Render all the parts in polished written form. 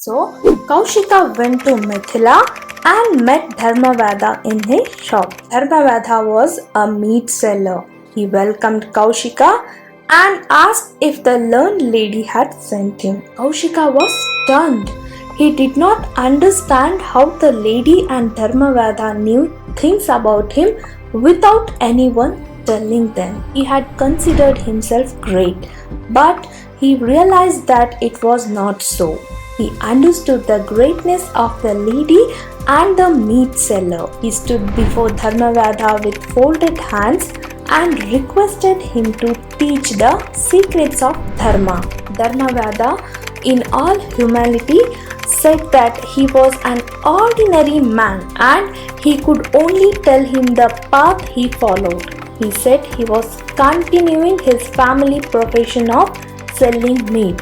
So Kaushika went to Mithila and met Dharmavyada in his shop. Dharmavyada was a meat seller. He welcomed Kaushika and asked if the learned lady had sent him. Kaushika was stunned. He did not understand how the lady and Dharmavyada knew things about him without anyone telling them. He had considered himself great, but he realized that it was not so. He understood the greatness of the lady and the meat seller. He stood before Dharmavyada with folded hands and requested him to teach the secrets of Dharma. Dharmavyada, in all humility, said that he was an ordinary man and he could only tell him the path he followed. He said he was continuing his family profession of selling meat,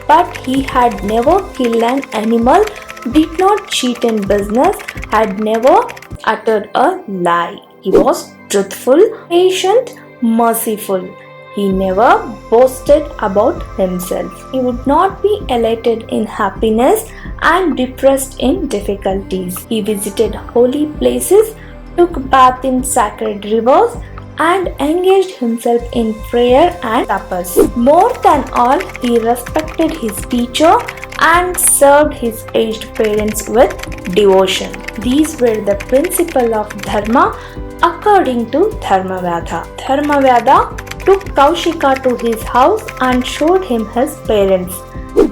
but he had never killed an animal, did not cheat in business, had never uttered a lie. He was truthful, patient, merciful. He never boasted about himself. He would not be elated in happiness and depressed in difficulties. He visited holy places, took bath in sacred rivers, and engaged himself in prayer and tapas. More than all, he respected his teacher and served his aged parents with devotion. These were the principles of Dharma according to Dharmavyada. Dharmavyada took Kaushika to his house and showed him his parents.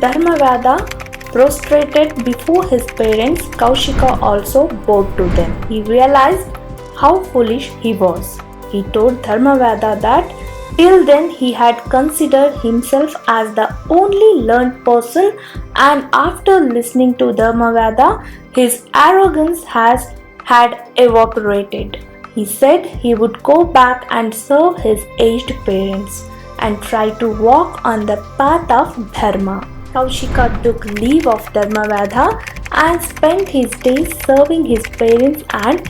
Dharmavyada prostrated before his parents. Kaushika also bowed to them. He realized how foolish he was. He told Dharmavyada that till then he had considered himself as the only learned person, and after listening to Dharmavyada, his arrogance had evaporated. He said he would go back and serve his aged parents and try to walk on the path of Dharma. Kaushika took leave of Dharmavyada and spent his days serving his parents and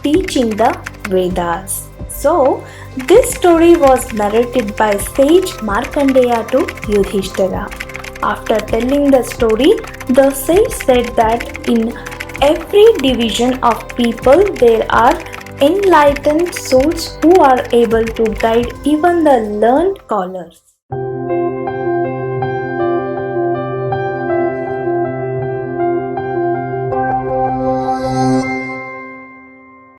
teaching the Vedas. So, this story was narrated by sage Markandeya to Yudhishthira. After telling the story, the sage said that in every division of people there are enlightened souls who are able to guide even the learned scholars.